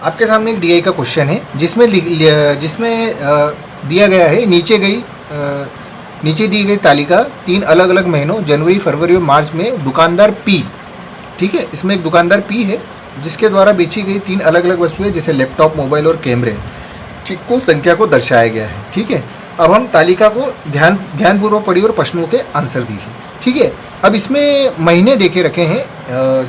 आपके सामने एक डीआई का क्वेश्चन है जिसमें दिया गया है नीचे दी गई तालिका 3 अलग अलग महीनों जनवरी, फरवरी और मार्च में दुकानदार पी, ठीक है, इसमें एक दुकानदार पी है जिसके द्वारा बेची गई 3 अलग अलग वस्तुएं जैसे लैपटॉप, मोबाइल और कैमरे की कुल संख्या को दर्शाया गया है। ठीक है, अब हम तालिका को ध्यानपूर्वक पढ़ी और प्रश्नों के आंसर दीजिए। ठीक है, अब इसमें महीने देके रखे हैं,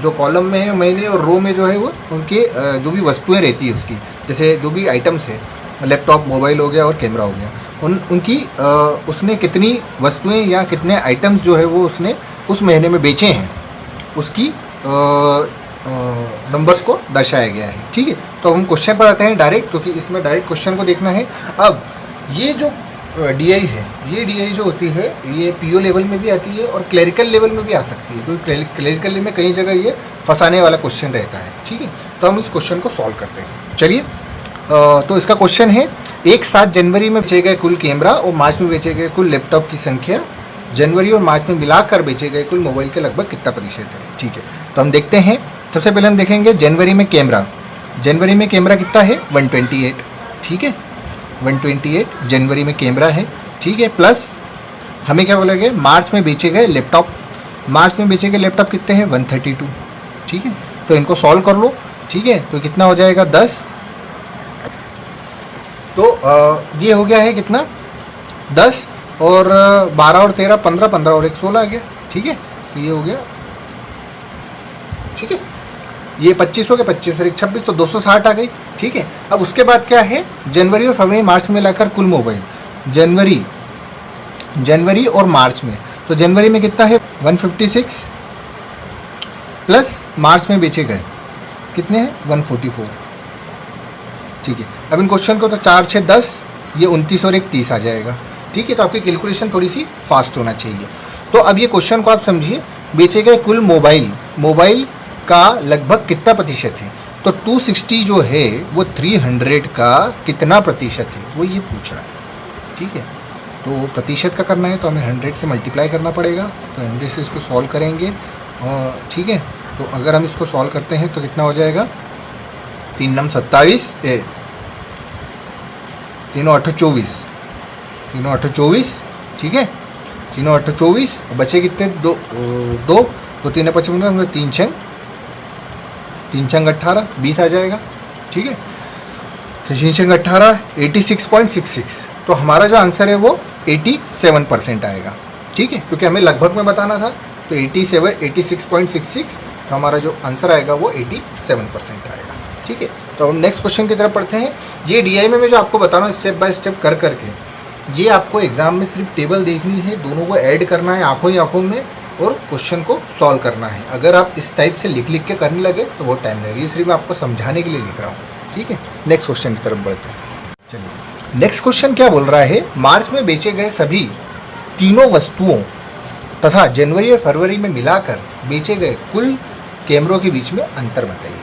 जो कॉलम में है महीने और रो में जो है वो उनके जो भी वस्तुएं रहती है उसकी, जैसे जो भी आइटम्स है, लैपटॉप, मोबाइल हो गया और कैमरा हो गया, उनकी उसने कितनी वस्तुएं या कितने आइटम्स जो है वो उसने उस महीने में बेचे हैं उसकी नंबर्स को दर्शाया गया है। ठीक है, तो हम क्वेश्चन पर आते हैं डायरेक्ट, क्योंकि इसमें डायरेक्ट क्वेश्चन को देखना है। अब ये जो डीआई है, ये डीआई जो होती है ये पीओ लेवल में भी आती है और क्लरिकल लेवल में भी आ सकती है, क्योंकि क्लरिकल में कई जगह ये फंसाने वाला क्वेश्चन रहता है। ठीक है, तो हम इस क्वेश्चन को सॉल्व करते हैं। चलिए, तो इसका क्वेश्चन है, एक साथ जनवरी में बेचे गए कुल कैमरा और मार्च में बेचे गए कुल लैपटॉप की संख्या जनवरी और मार्च में मिलाकर बेचे गए कुल मोबाइल के लगभग कितना प्रतिशत है। ठीक है, तो हम देखते हैं। सबसे पहले हम देखेंगे जनवरी में कैमरा कितना है, 128। ठीक है, 128 जनवरी में कैमरा है। ठीक है, प्लस हमें क्या बोलेंगे, मार्च में बेचे गए लैपटॉप कितने हैं, 132। ठीक है, तो इनको सॉल्व कर लो। ठीक है, तो कितना हो जाएगा, 10। तो ये हो गया है कितना, 10 और 12 और 13 15, 15 और 1 16 आ गया। ठीक है, तो ये हो गया। ठीक है, ये 25 हो गया, 25 और 1 26, तो 260 आ गई। ठीक है, अब उसके बाद क्या है, जनवरी और फरवरी मार्च में लाकर कुल मोबाइल, जनवरी और मार्च में, तो जनवरी में कितना है, 156 प्लस मार्च में बेचे गए कितने हैं, 144। ठीक है, अब इन क्वेश्चन को तो 4 6 10, ये 29 और 1 30 आ जाएगा। ठीक है, तो आपकी कैलकुलेशन थोड़ी सी फास्ट होना चाहिए। तो अब ये क्वेश्चन को आप समझिए, बेचे गए कुल मोबाइल का लगभग कितना प्रतिशत है, तो 260 जो है वो 300 का कितना प्रतिशत है, वो ये पूछ रहा है। ठीक है, तो प्रतिशत का करना है तो हमें 100 से मल्टीप्लाई करना पड़ेगा, तो 100 से इसको सॉल्व करेंगे। ठीक है, तो अगर हम इसको सॉल्व करते हैं तो कितना हो जाएगा, 3 9 27, 3 8 24, 3 8 24। ठीक है, 3 8 24, बचे कितने, 2 तो 3 55, 3 6 18, 20 आ जाएगा। ठीक है, 3 6 18, 86.66, तो हमारा जो आंसर है वो 87% आएगा। ठीक है, क्योंकि हमें लगभग में बताना था, तो 86.66, तो हमारा जो आंसर आएगा वो 87% आएगा। ठीक है, तो हम नेक्स्ट क्वेश्चन की तरफ पढ़ते हैं। ये डीआई में मैं जो आपको बता रहा हूँ स्टेप बाय स्टेप कर करके, ये आपको एग्जाम में सिर्फ टेबल देखनी है, दोनों को ऐड करना है आंखों ही आंखों में और क्वेश्चन को सॉल्व करना है। अगर आप इस टाइप से लिख के करने लगे तो बहुत टाइम लगेगा, ये सिर्फ मैं आपको समझाने के लिए लिख रहा हूँ। ठीक है, नेक्स्ट क्वेश्चन की तरफ बढ़ते हैं। चलिए, नेक्स्ट क्वेश्चन क्या बोल रहा है, मार्च में बेचे गए सभी तीनों वस्तुओं तथा जनवरी और फरवरी में मिलाकर बेचे गए कुल कैमरों के बीच में अंतर बताइए।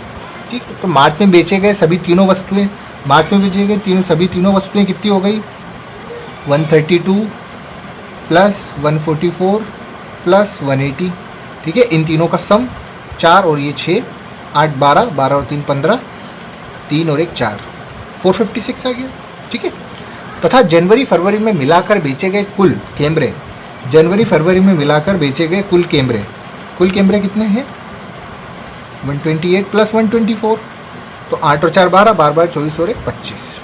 ठीक है, तो मार्च में बेचे गए सभी तीनों वस्तुएं, सभी तीनों वस्तुएं कितनी हो गई, 132 प्लस 144 प्लस 180। ठीक है, इन तीनों का सम 4 और ये 6, 8 12, 12 और 3 15, 3 और 1 4, 456 आ गया। ठीक है, तथा जनवरी फरवरी में मिलाकर बेचे गए कुल कैमरे, कुल कैमरे कितने हैं, 128 प्लस 124, तो 8 और 4 12, 12 24 और 1 25।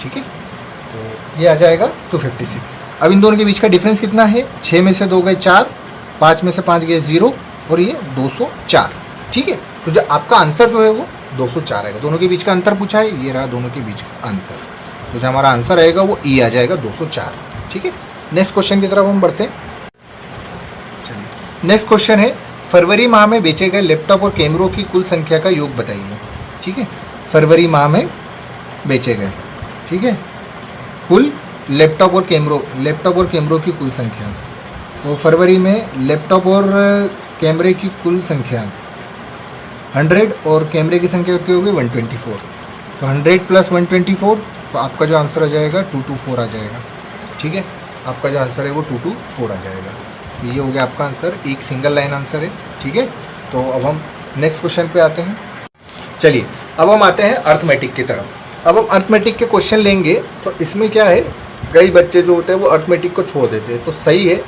ठीक है, तो ये आ जाएगा 256। अब इन दोनों के बीच का डिफरेंस कितना है, 6 में से 2 गए 4, 5 में से 5 गए 0 और ये 204। ठीक है, तो जो आपका आंसर जो है वो 204 आएगा। दोनों के बीच का अंतर पूछा है, ये रहा दोनों के बीच का अंतर, तो जो हमारा आंसर आएगा वो ई आ जाएगा, 204। ठीक है, नेक्स्ट क्वेश्चन की तरफ हम बढ़ते हैं। चलिए, नेक्स्ट क्वेश्चन है, फरवरी माह में बेचे गए लैपटॉप और कैमरों की कुल संख्या का योग बताइए। ठीक है, फरवरी माह में बेचे गए, ठीक है, कुल लैपटॉप और कैमरों की कुल संख्या, तो फरवरी में लैपटॉप और कैमरे की कुल संख्या 100 और कैमरे की संख्या कितनी होगी, 124, तो 100 प्लस 124, तो आपका जो आंसर आ जाएगा 224 आ जाएगा। ठीक है, आपका जो आंसर है वो 224 आ जाएगा। ये हो गया आपका आंसर, एक सिंगल लाइन आंसर है। ठीक है, तो अब हम नेक्स्ट क्वेश्चन पे आते हैं। चलिए, अब हम आते हैं अर्थमेटिक की तरफ। अब हम अर्थमेटिक के क्वेश्चन लेंगे। तो इसमें क्या है, कई बच्चे जो होते हैं वो अर्थमेटिक को छोड़ देते हैं। तो सही है,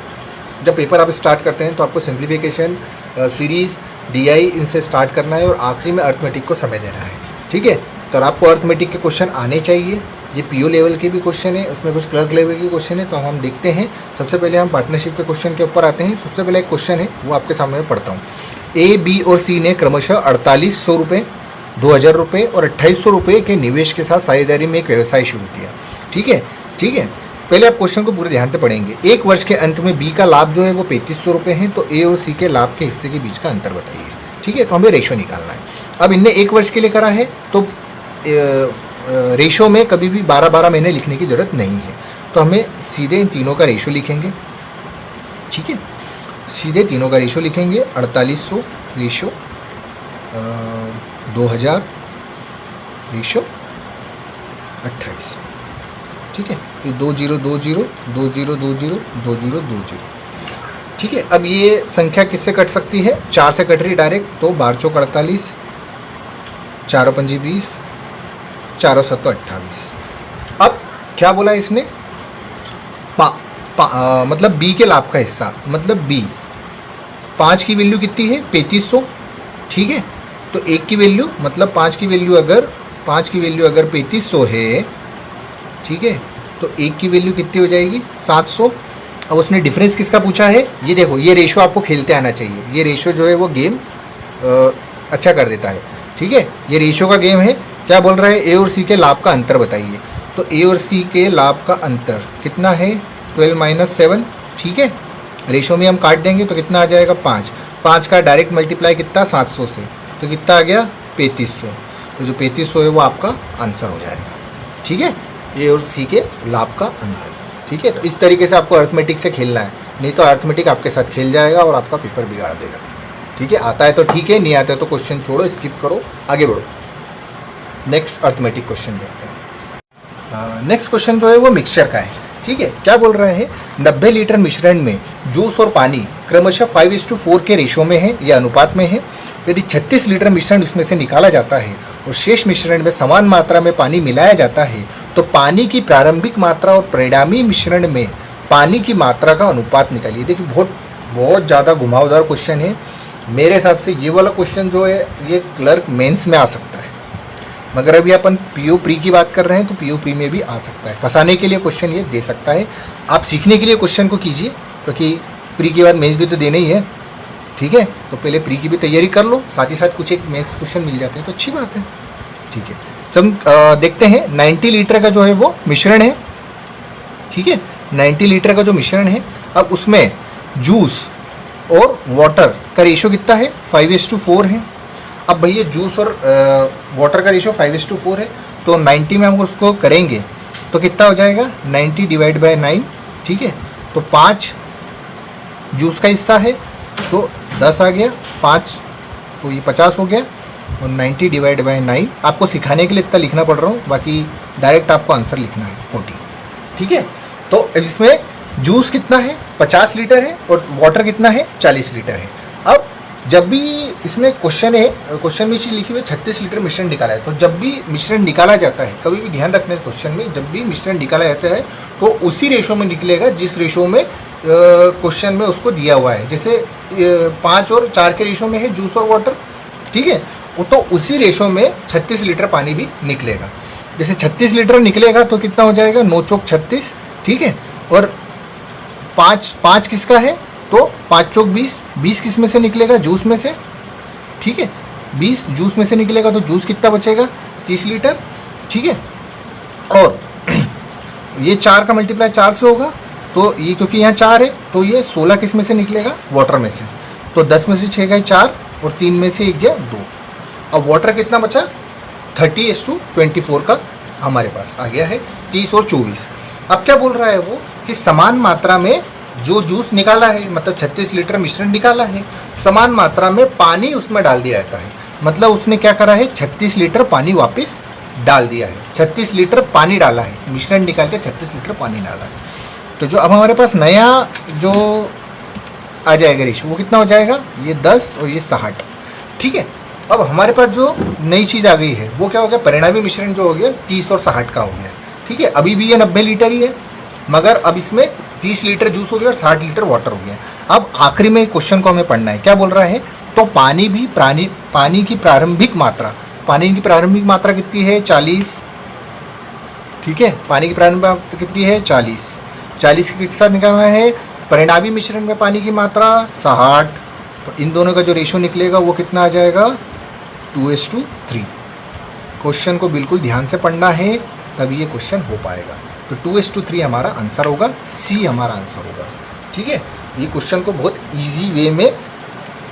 जब पेपर आप स्टार्ट करते हैं तो आपको सिंप्लीफिकेशन, सीरीज़, डीआई इनसे स्टार्ट करना है और आखिरी में अर्थमेटिक को समय देना है। ठीक है, तो आपको अर्थमेटिक के क्वेश्चन आने चाहिए। ये पीओ लेवल के भी क्वेश्चन है, उसमें कुछ क्लर्क लेवल के क्वेश्चन है। तो हम देखते हैं। सबसे पहले हम पार्टनरशिप के क्वेश्चन के ऊपर आते हैं। सबसे पहले एक क्वेश्चन है वो आपके सामने मैं पढ़ता हूँ। ए, बी और सी ने क्रमशः 4800 रुपये, 2000 रुपये और 2800 रुपये के निवेश के साथ साझेदारी में एक व्यवसाय शुरू किया। ठीक है, ठीक है। पहले आप क्वेश्चन को पूरे ध्यान से पढ़ेंगे। एक वर्ष के अंत में बी का लाभ जो है वो 3500 रुपये है। तो ए और सी के लाभ के हिस्से के बीच का अंतर बताइए। ठीक है, तो हमें रेशो निकालना है। अब इनने एक वर्ष के लिए करा है तो रेशो में कभी भी 12-12 महीने लिखने की ज़रूरत नहीं है। तो हमें सीधे इन तीनों का रेशो लिखेंगे। ठीक है, सीधे तीनों का रेशो लिखेंगे। 4800 रेशो 2000 रेशो 2800। ठीक है, ये 2020 2020 2020। ठीक है, अब ये संख्या किससे कट सकती है? 4 से कट रही डायरेक्ट। तो 12 चौक 48, 4 पंजी 20, 4 7 28। अब क्या बोला इसने? मतलब बी के लाभ का हिस्सा, मतलब बी 5 की वैल्यू कितनी है? 3500। ठीक है, तो 1 की वैल्यू, मतलब 5 की वैल्यू अगर 3500 है, ठीक है, तो 1 की वैल्यू कितनी हो जाएगी? 700। अब उसने डिफरेंस किसका पूछा है? ये देखो, ये रेशो आपको खेलते आना चाहिए। ये रेशो जो है वो गेम अच्छा कर देता है। ठीक है, ये रेशो का गेम है। क्या बोल रहा है? ए और सी के लाभ का अंतर बताइए। तो ए और सी के लाभ का अंतर कितना है? 12 - 7। ठीक है, रेशो में हम काट देंगे तो कितना आ जाएगा? 5। 5 का डायरेक्ट मल्टीप्लाई कितना? 700 से, तो कितना आ गया? 3500। तो जो 3500 है वो आपका आंसर हो जाएगा। ठीक है, ए और सी के लाभ का अंतर। ठीक है, तो इस तरीके से आपको अर्थमेटिक से खेलना है, नहीं तो अर्थमेटिक आपके साथ खेल जाएगा और आपका पेपर बिगाड़ देगा। ठीक है, आता है तो ठीक है, नहीं आता है तो क्वेश्चन छोड़ो, स्किप करो, आगे बढ़ो। नेक्स्ट अर्थमेटिक क्वेश्चन देखते हैं। नेक्स्ट क्वेश्चन जो है वो मिक्सचर का है। ठीक है, क्या बोल रहे हैं? 90 लीटर मिश्रण में जूस और पानी क्रमशः 5:4 के रेशो में है या अनुपात में है। यदि 36 लीटर मिश्रण उसमें से निकाला जाता है और शेष मिश्रण में समान मात्रा में पानी मिलाया जाता है तो पानी की प्रारंभिक मात्रा और परिणामी मिश्रण में पानी की मात्रा का अनुपात निकालिए। देखिए, बहुत ज़्यादा घुमावदार क्वेश्चन है। मेरे हिसाब से ये वाला क्वेश्चन जो है ये क्लर्क मेंस में आ सकता है, मगर अभी अपन पीओ प्री की बात कर रहे हैं तो पीओ प्री में भी आ सकता है। फंसाने के लिए क्वेश्चन ये दे सकता है। आप सीखने के लिए क्वेश्चन को कीजिए, क्योंकि प्री के बाद मेंस भी तो देना ही है। ठीक है, तो पहले प्री की भी तैयारी कर लो, साथ ही साथ कुछ एक मेंस क्वेश्चन मिल जाते हैं तो अच्छी बात है। ठीक है, तो हम देखते हैं 90 लीटर का जो है वो मिश्रण है। ठीक है, 90 लीटर का जो मिश्रण है, अब उसमें जूस और वाटर का रेशो कितना है? 5:4 है। अब भैया जूस और वाटर का रेशो 5:4 है, तो 90 में हम उसको करेंगे तो कितना हो जाएगा? 90 / 9। ठीक है, तो 5 जूस का हिस्सा है तो 10 आ गया, 5 तो ये 50 हो गया, और 90 / 9 आपको सिखाने के लिए इतना लिखना पड़ रहा हूँ, बाकी डायरेक्ट आपको आंसर लिखना है 40। ठीक है, तो इसमें जूस कितना है? 50 लीटर है और वाटर कितना है? 40 लीटर है। अब जब भी इसमें क्वेश्चन है, क्वेश्चन में चीज़ लिखी हुई है 36 लीटर मिश्रण निकाला है, तो जब भी मिश्रण निकाला जाता है, कभी भी ध्यान रखना है क्वेश्चन में, जब भी मिश्रण निकाला जाता है तो उसी रेशो में निकलेगा जिस रेशो में क्वेश्चन में उसको दिया हुआ है। जैसे 5 और 4 के रेशो में है जूस और वाटर। ठीक है, तो उसी रेशो में 36 लीटर पानी भी निकलेगा। जैसे 36 लीटर निकलेगा तो कितना हो जाएगा? 9 चौक 36। ठीक है, और 5 किसका है? तो 5 चौक 20। 20 किस में से निकलेगा? जूस में से। ठीक है, 20 जूस में से निकलेगा तो जूस कितना बचेगा? 30 लीटर। ठीक है, और ये 4 का मल्टीप्लाई 4 से होगा, तो ये क्योंकि यहाँ 4 है तो ये 16 किस में से निकलेगा? वाटर में से। तो 10 में से 6 गए 4 और 3 में से 1 गया 2। अब वाटर कितना बचा? 30:24 का हमारे पास आ गया है, 30 और 24। अब क्या बोल रहा है वो कि समान मात्रा में जो जूस निकाला है, मतलब 36 लीटर मिश्रण निकाला है, समान मात्रा में पानी उसमें डाल दिया जाता है। मतलब उसने क्या करा है? 36 लीटर पानी वापस डाल दिया है। 36 लीटर पानी डाला है, मिश्रण निकाल के 36 लीटर पानी डाला है। तो जो अब हमारे पास नया जो आ जाएगा रेशो वो कितना हो जाएगा? ये 10 और ये 60। ठीक है, अब हमारे पास जो नई चीज़ आ गई है वो क्या हो गया, परिणामी मिश्रण जो हो गया 30 और 60 का हो गया। ठीक है, अभी भी ये 90 लीटर ही है, मगर अब इसमें 30 लीटर जूस हो गया और 60 लीटर वाटर हो गया। अब आखिरी में क्वेश्चन को हमें पढ़ना है, क्या बोल रहा है, तो पानी की प्रारंभिक मात्रा कितनी है, 40। ठीक है, पानी की प्रारंभिक मात्रा कितनी है, 40 के साथ निकालना है परिणामी मिश्रण में पानी की मात्रा 60। तो इन दोनों का जो रेशो निकलेगा वो कितना आ जाएगा, 2:3। क्वेश्चन को बिल्कुल ध्यान से पढ़ना है तभी ये क्वेश्चन हो पाएगा। तो 2:3 हमारा आंसर होगा, सी हमारा आंसर होगा। ठीक है, ये क्वेश्चन को बहुत इजी वे में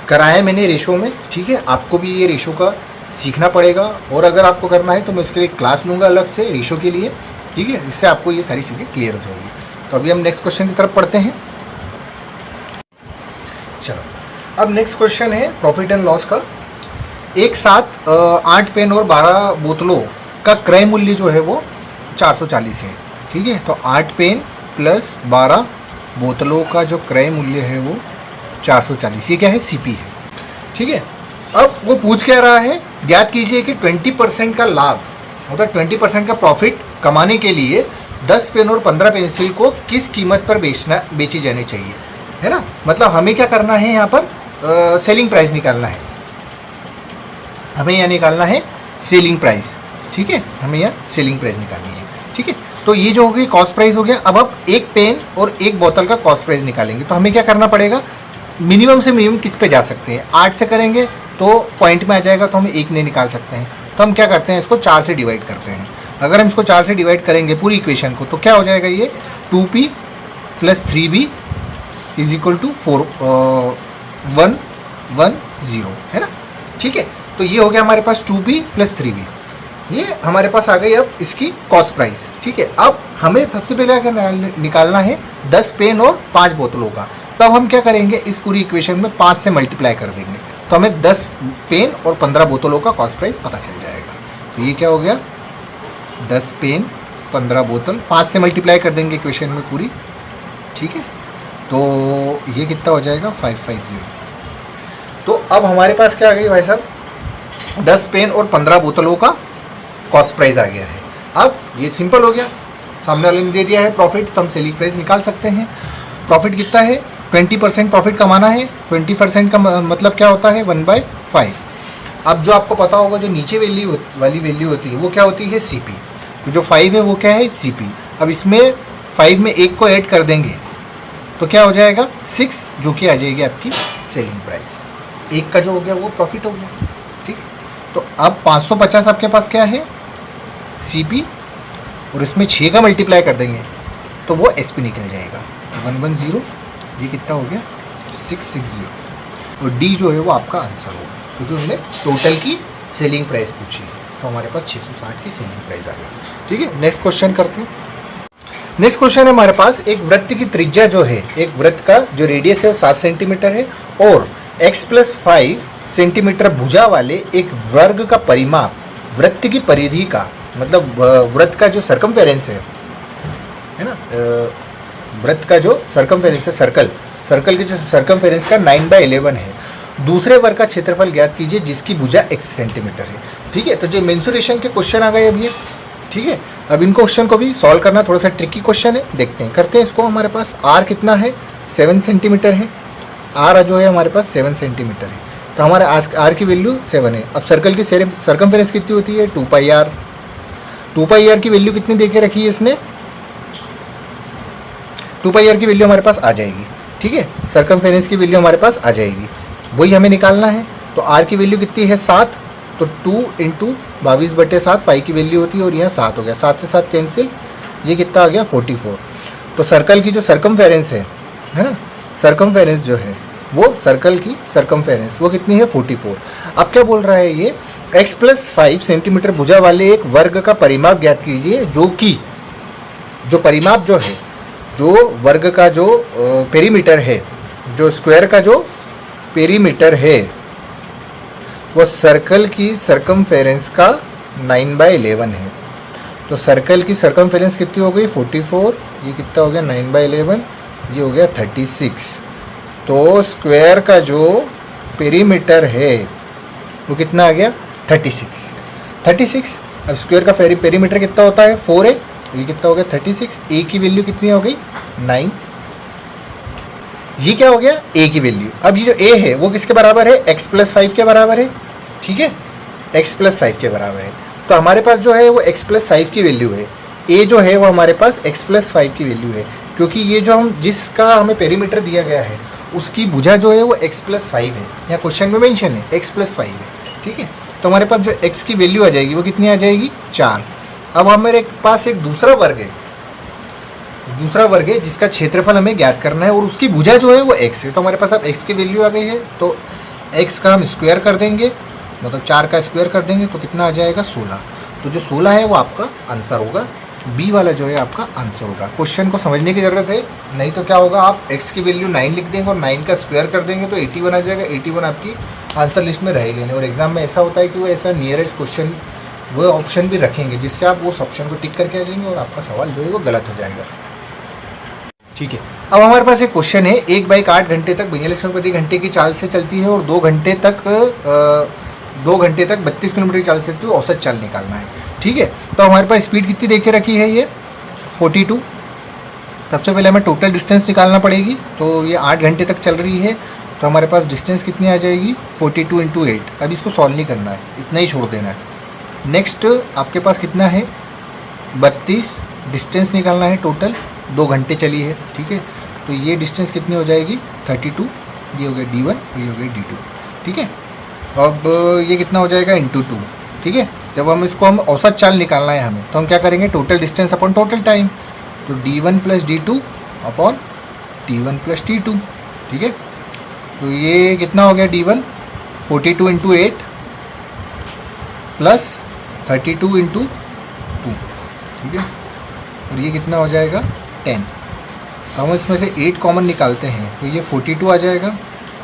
कराया मैंने रेशो में। ठीक है, आपको भी ये रेशो का सीखना पड़ेगा, और अगर आपको करना है तो मैं इसके लिए क्लास लूँगा अलग से रेशो के लिए। ठीक है, इससे आपको ये सारी चीज़ें क्लियर हो जाएगी। तो अभी हम नेक्स्ट क्वेश्चन की तरफ पढ़ते हैं। चलो, अब नेक्स्ट क्वेश्चन है प्रॉफिट एंड लॉस का। एक साथ 8 पेन और 12 बोतलों का क्रय मूल्य जो है वो 440 है। ठीक है, तो 8 पेन प्लस 12 बोतलों का जो क्रय मूल्य है वो 440, ये क्या है, सीपी है। ठीक है, अब वो पूछ क्या रहा है, ज्ञात कीजिए कि 20% का लाभ, मतलब 20% का प्रॉफिट कमाने के लिए 10 पेन और 15 पेंसिल को किस कीमत पर बेची जानी चाहिए, है ना। मतलब हमें क्या करना है यहाँ पर, सेलिंग प्राइस निकालना है, हमें यहाँ निकालना है सेलिंग प्राइस। ठीक है, हमें यहाँ सेलिंग प्राइस निकालनी है। ठीक है, तो ये जो हो गई कॉस्ट प्राइस हो गया। अब आप एक पेन और एक बोतल का कॉस्ट प्राइस निकालेंगे, तो हमें क्या करना पड़ेगा, मिनिमम से मिनिमम किस पे जा सकते हैं, 8 से करेंगे तो पॉइंट में आ जाएगा, तो हम 1 नहीं निकाल सकते हैं। तो हम क्या करते हैं, इसको 4 से डिवाइड करते हैं। अगर हम इसको 4 से डिवाइड करेंगे पूरी इक्वेशन को, तो क्या हो जाएगा, ये 2p + 3b = 110 है ना। ठीक है, तो ये हो गया हमारे पास 2p + 3b, ये हमारे पास आ गई अब इसकी कॉस्ट प्राइस। ठीक है, अब हमें सबसे पहले अगर निकालना है 10 पेन और 5 बोतलों का, तब हम क्या करेंगे, इस पूरी इक्वेशन में 5 से मल्टीप्लाई कर देंगे, तो हमें 10 पेन और 15 बोतलों का कॉस्ट प्राइस पता चल जाएगा। तो ये क्या हो गया, 10 पेन 15 बोतल, 5 से मल्टीप्लाई कर देंगे इक्वेशन में पूरी। ठीक है, तो ये कितना हो जाएगा, 550। तो अब हमारे पास क्या आ गई भाई साहब, 10 पेन और 15 बोतलों का कॉस्ट प्राइस आ गया है। अब ये सिंपल हो गया, सामने वाले ने दे दिया है प्रॉफिट, तो हम सेलिंग प्राइस निकाल सकते हैं। प्रॉफिट कितना है, 20% प्रॉफिट कमाना है। 20% का मतलब क्या होता है, 1/5। अब जो आपको पता होगा, जो नीचे वाली वैल्यू होती है वो क्या होती है, सीपी। तो जो 5 है वो क्या है, सीपी। अब इसमें 5 में 1 को ऐड कर देंगे तो क्या हो जाएगा, 6, जो कि आ जाएगी आपकी सेलिंग प्राइस। 1 का जो हो गया वो प्रॉफिट हो गया। ठीक है, तो अब 550 आपके पास क्या है, सीपी, और इसमें 6 का मल्टीप्लाई कर देंगे तो वो एसपी निकल जाएगा, 110। ये कितना हो गया, 660। और डी जो है वो आपका आंसर होगा, क्योंकि उन्होंने टोटल की सेलिंग प्राइस पूछी है। तो हमारे पास 660 की सेलिंग प्राइस आ गई। ठीक है, नेक्स्ट क्वेश्चन करते हैं। नेक्स्ट क्वेश्चन है हमारे पास, एक वृत्त की त्रिज्या जो है, एक वृत्त का जो रेडियस है वो 7 सेंटीमीटर है, और x + 5 सेंटीमीटर भुजा वाले एक वर्ग का परिमाप वृत्त की परिधि का, मतलब वृत्त का जो सर्कमफेरेंस है ना, वृत्त का जो सर्कमफेरेंस है, सर्कल की जो सर्कमफेरेंस का 9/11 है। दूसरे वर्ग का क्षेत्रफल ज्ञात कीजिए जिसकी भुजा x सेंटीमीटर है। ठीक है, तो जो मेंसुरेशन के क्वेश्चन आ गए अभी। ठीक है, अब इन क्वेश्चन को भी सॉल्व करना थोड़ा सा ट्रिकी क्वेश्चन है, देखते हैं, करते हैं इसको। हमारे पास r कितना है, 7 सेंटीमीटर है। r जो है हमारे पास 7 सेंटीमीटर है, तो हमारे r की वैल्यू 7 है। अब सर्कल की सर्कमफेरेंस कितनी होती है, 2πr। 2πr की वैल्यू कितनी दे के रखी है इसने, 2πr की वैल्यू हमारे पास आ जाएगी। ठीक है, सर्कमफेरेंस की वैल्यू हमारे पास आ जाएगी, वही हमें निकालना है। तो r की वैल्यू कितनी है, 7, तो 2 × 22/7 पाई की वैल्यू होती है, और यहाँ 7 हो गया, 7 से 7 कैंसिल, ये कितना आ गया, 44। तो सर्कल की जो सर्कमफेरेंस है ना, सर्कमफेरेंस जो है वो सर्कल की सर्कमफेरेंस वो कितनी है, 44। अब क्या बोल रहा है ये, x + 5 सेंटीमीटर भुजा वाले एक वर्ग का परिमाप ज्ञात कीजिए, जो कि जो परिमाप जो है, जो वर्ग का जो पेरीमीटर है, जो स्क्वायर का जो पेरीमीटर है, वो सर्कल की सर्कमफेरेंस का 9/11 है। तो सर्कल की सर्कमफेरेंस कितनी हो गई, 44, ये कितना हो गया, 9/11, ये हो गया 36। तो स्क्वायर का जो पेरीमीटर है वो कितना आ गया 36। अब स्क्वायर का पेरीमीटर कितना होता है 4a, तो ये कितना हो गया 36। a की वैल्यू कितनी हो गई 9। ये क्या हो गया a की वैल्यू। अब ये जो a है वो किसके बराबर है x + 5 के बराबर है, ठीक है, x + 5 के बराबर है। तो हमारे पास जो है वो x + 5 की वैल्यू है, a जो है वो हमारे पास x + 5 की वैल्यू है, क्योंकि ये जो हम जिसका हमें पेरीमीटर दिया गया है उसकी भुजा जो है वो x + 5 है, यहाँ क्वेश्चन में मेंशन है x + 5 है, ठीक है। तो हमारे पास जो x की वैल्यू आ जाएगी वो कितनी आ जाएगी 4। अब हमारे पास एक दूसरा वर्ग है जिसका क्षेत्रफल हमें ज्ञात करना है और उसकी भुजा जो है वो x है। तो हमारे पास अब x की वैल्यू आ गई है, तो x का हम स्क्वायर कर देंगे, मतलब 4 का स्क्वायर कर देंगे तो कितना आ जाएगा 16। तो जो 16 है वो आपका आंसर होगा, बी वाला जो है आपका आंसर होगा। क्वेश्चन को समझने की ज़रूरत है, नहीं तो क्या होगा आप x की वैल्यू 9 लिख देंगे और 9 का स्क्वायर कर देंगे तो 81 आ जाएगा। 81 आपकी आंसर लिस्ट में रहेगी नहीं, और एग्जाम में ऐसा होता है कि वो ऐसा नियरेस्ट क्वेश्चन वो ऑप्शन भी रखेंगे जिससे आप उस ऑप्शन को टिक करके आ जाएंगे और आपका सवाल जो है वो गलत हो जाएगा, ठीक है। अब हमारे पास एक क्वेश्चन है, एक बाइक 8 घंटे तक 42 किलोमीटर प्रति घंटे की चाल से चलती है और 2 घंटे तक 32 किलोमीटर की चाल से चलती है, औसत चाल निकालना है, ठीक है। तो हमारे पास स्पीड कितनी देके रखी है ये 42। सबसे पहले हमें टोटल डिस्टेंस निकालना पड़ेगी, तो ये 8 घंटे तक चल रही है, तो हमारे पास डिस्टेंस कितनी आ जाएगी 42 × 8। अब इसको सॉल्व नहीं करना है, इतना ही छोड़ देना है। नेक्स्ट आपके पास कितना है 32, डिस्टेंस निकालना है टोटल, 2 घंटे चली है, ठीक है। तो ये डिस्टेंस कितनी हो जाएगी 32, ये हो गया d1 और ये हो गया d2, ठीक है। अब ये कितना हो जाएगा × 2, ठीक है। जब हम औसत चाल निकालना है हमें, तो हम क्या करेंगे total distance upon total time, तो d1 + d2 upon t1 + t2, ठीक है। तो ये कितना हो गया d1 42 × 8 प्लस 32 × 2, ठीक है, और ये कितना हो जाएगा 10। हम इसमें से 8 कॉमन निकालते हैं तो ये 42 आ जाएगा,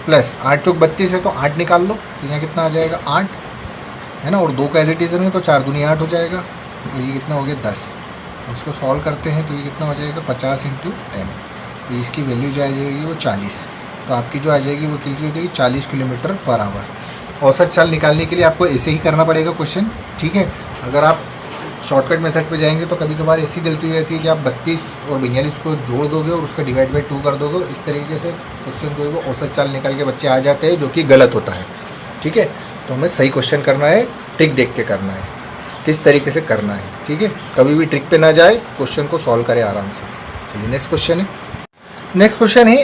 प्लस 8 चौक 32 है तो 8 निकाल लो, तो यहाँ कितना आ जाएगा 8 है ना, और 2 का एज इट इज है तो 4 दूनी 8 हो जाएगा, और ये कितना हो गया 10। उसको सॉल्व करते हैं तो ये कितना हो जाएगा 50 × 10, तो इसकी वैल्यू जो आ जाएगी वो 40। तो आपकी जो आ जाएगी वो कितनी हो जाएगी 40 km/h। औसत चाल निकालने के लिए आपको ऐसे ही करना पड़ेगा क्वेश्चन, ठीक है। अगर आप शॉर्टकट मेथड पे जाएंगे तो कभी कभार ऐसी गलती हो जाती है कि आप 32 और 42 को जोड़ दोगे और उसका डिवाइड बाई 2 कर दोगे, इस तरीके से क्वेश्चन जो है वो औसत चाल निकाल के बच्चे आ जाते हैं, जो कि गलत होता है, ठीक है। तो हमें सही क्वेश्चन करना है, ट्रिक देख के करना है, किस तरीके से करना है, ठीक है। कभी भी ट्रिक पे ना जाए, क्वेश्चन को सॉल्व करें आराम से। चलिए नेक्स्ट क्वेश्चन है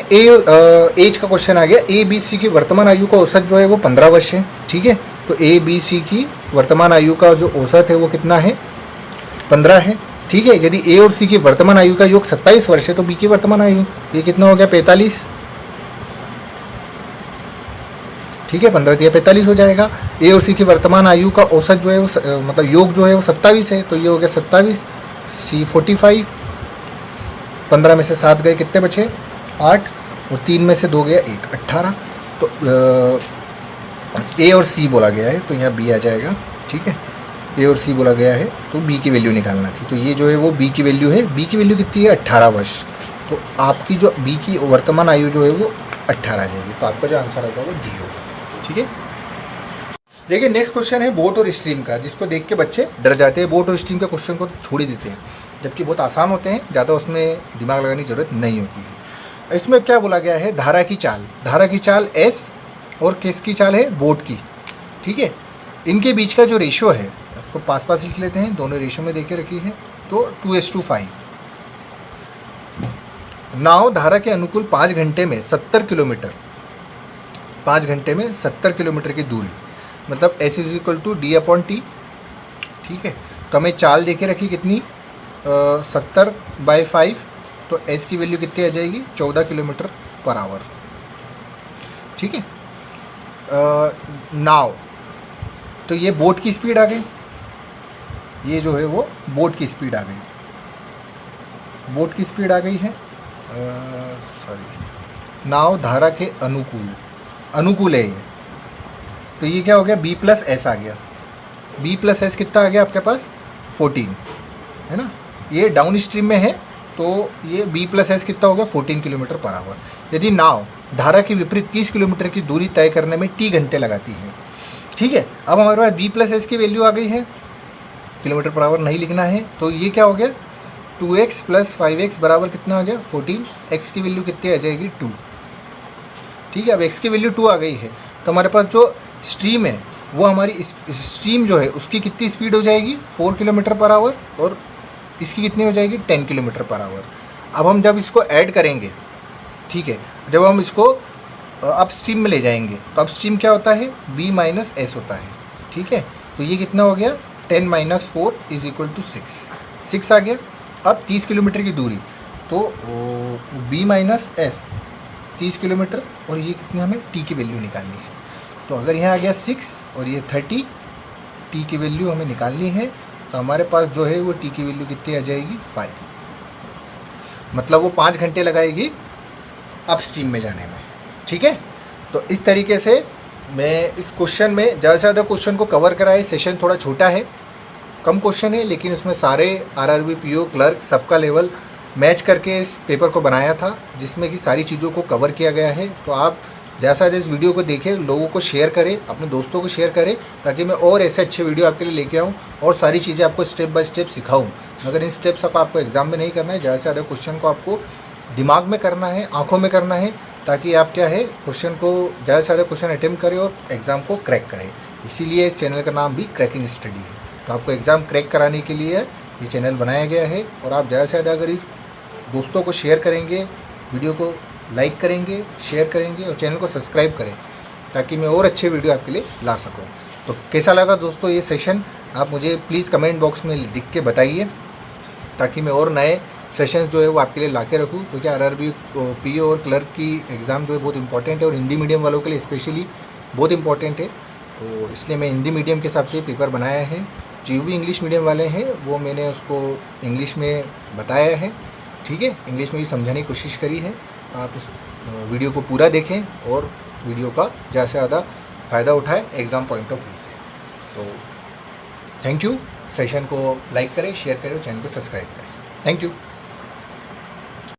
एज का क्वेश्चन आ गया। ABC की वर्तमान आयु का औसत जो है वो 15 वर्ष है, ठीक है। तो ABC की वर्तमान आयु का जो औसत है वो कितना है 15 है, ठीक है। यदि A और C की वर्तमान आयु का योग 27 वर्ष है तो B की वर्तमान आयु ये कितना हो गया 45, ठीक है। 15 × 45 हो जाएगा। A और C की वर्तमान आयु का औसत जो है वो मतलब योग जो है वो 27 है, तो ये हो गया 27, C 45, 15 में से 7 गए, कितने बचे 8, और 3 में से 2 गया 1, 18। तो A और C बोला गया है तो यहाँ B आ जाएगा, ठीक है। A और C बोला गया है तो B की वैल्यू निकालना थी, तो ये जो है वो B की वैल्यू है। B की वैल्यू कितनी है 18 वर्ष, तो आपकी जो B की वर्तमान आयु जो है वो 18 आ जाएगी, तो आपका जो आंसर होगा वो D होगा, ठीक है। देखिए नेक्स्ट क्वेश्चन है बोट और स्ट्रीम का, जिसको देख के बच्चे डर जाते हैं। बोट और स्ट्रीम का क्वेश्चन को तो छोड़ ही देते हैं, जबकि बहुत आसान होते हैं, ज़्यादा उसमें दिमाग लगाने की ज़रूरत नहीं होती है। इसमें क्या बोला गया है धारा की चाल S और किसकी चाल है बोट की, ठीक है। इनके बीच का जो रेशियो है उसको पास लिख लेते हैं, दोनों रेशियो में देके रखी है, तो 2:5। नाव धारा के अनुकूल 5 घंटे में 70 किलोमीटर, 5 घंटे में 70 किलोमीटर की दूरी, मतलब H = D/T, ठीक है। तो हमें चाल देके रखी कितनी 70/5, तो S की वैल्यू कितनी आ जाएगी 14 km/h, ठीक है। नाव, तो ये बोट की स्पीड आ गई, ये जो है वो बोट की स्पीड आ गई, बोट की स्पीड आ गई है, नाव धारा के अनुकूल है ये, तो ये क्या हो गया B + S आ गया। B + S कितना आ गया आपके पास 14, है ना। ये डाउन स्ट्रीम में है तो ये B + S कितना हो गया 14 km/h। यदि नाव धारा के विपरीत 30 किलोमीटर की दूरी तय करने में T घंटे लगाती है, ठीक है, अब हमारे पास b प्लस एस की वैल्यू आ गई है, किलोमीटर पर आवर नहीं लिखना है, तो ये क्या हो गया 2x प्लस 5x बराबर कितना आ गया 14, x की वैल्यू कितनी आ जाएगी 2। ठीक है, अब x की वैल्यू 2 आ गई है, तो हमारे पास जो स्ट्रीम है वो हमारी इस स्ट्रीम जो है उसकी कितनी स्पीड हो जाएगी 4 किलोमीटर पर आवर, और इसकी कितनी हो जाएगी 10 किलोमीटर पर आवर। अब हम जब इसको ऐड करेंगे, ठीक है, जब हम इसको अप स्ट्रीम में ले जाएंगे तो अप स्ट्रीम क्या होता है b माइनस एस होता है। ठीक है, तो ये कितना हो गया 10 माइनस 4 इज इक्वल टू 6 आ गया। अब 30 किलोमीटर की दूरी, तो b माइनस एस 30 किलोमीटर, और ये कितनी हमें t की वैल्यू निकालनी है। तो अगर यहाँ आ गया 6 और ये 30, t की वैल्यू हमें निकालनी है, तो हमारे पास जो है वो t की वैल्यू कितनी आ जाएगी 5, मतलब वो 5 घंटे लगाएगी अप स्ट्रीम में जाने में। ठीक है, तो इस तरीके से मैं इस क्वेश्चन में ज़्यादा से ज़्यादा क्वेश्चन को कवर कराए। सेशन थोड़ा छोटा है, कम क्वेश्चन है, लेकिन उसमें सारे आरआरबी पीओ क्लर्क सबका लेवल मैच करके इस पेपर को बनाया था, जिसमें कि सारी चीज़ों को कवर किया गया है। तो आप ज़्यादा से ज़्यादा इस वीडियो को देखें, लोगों को शेयर करें, अपने दोस्तों को शेयर करें, ताकि मैं और ऐसे अच्छे वीडियो आपके लिए लेके आऊँ और सारी चीज़ें आपको स्टेप बाय स्टेप सिखाऊँ। मगर इन स्टेप्स को आपको एग्जाम में नहीं करना है, ज़्यादा से ज़्यादा क्वेश्चन को आपको दिमाग में करना है, आँखों में करना है, ताकि आप क्या है क्वेश्चन को ज़्यादा से ज़्यादा क्वेश्चन अटेम्प्ट करें और एग्ज़ाम को क्रैक करें। इसीलिए इस चैनल का नाम भी क्रैकिंग स्टडी है। तो आपको एग्ज़ाम क्रैक कराने के लिए ये चैनल बनाया गया है, और आप ज़्यादा से ज़्यादा अगर इस दोस्तों को शेयर करेंगे, वीडियो को लाइक करेंगे, शेयर करेंगे और चैनल को सब्सक्राइब करें, ताकि मैं और अच्छे वीडियो आपके लिए ला सकूँ। तो कैसा लगा दोस्तों ये सेशन, आप मुझे प्लीज़ कमेंट बॉक्स में लिख के बताइए, ताकि मैं और नए सेशंस जो है वो आपके लिए ला के रखूँ। क्योंकि आरआरबी पीओ और क्लर्क की एग्ज़ाम जो है बहुत इंपॉर्टेंट है, और हिंदी मीडियम वालों के लिए स्पेशली बहुत इंपॉर्टेंट है। तो इसलिए मैं हिंदी मीडियम के हिसाब से पेपर बनाया है। जो भी इंग्लिश मीडियम वाले हैं वो मैंने उसको इंग्लिश में बताया है। ठीक है, इंग्लिश में भी समझाने की कोशिश करी है। आप उस वीडियो को पूरा देखें और वीडियो का ज़्यादा से ज़्यादा फ़ायदा उठाएं एग्ज़ाम पॉइंट ऑफ व्यू से। तो थैंक यू। सेशन को लाइक करें, शेयर करें और चैनल को सब्सक्राइब करें। Thank you.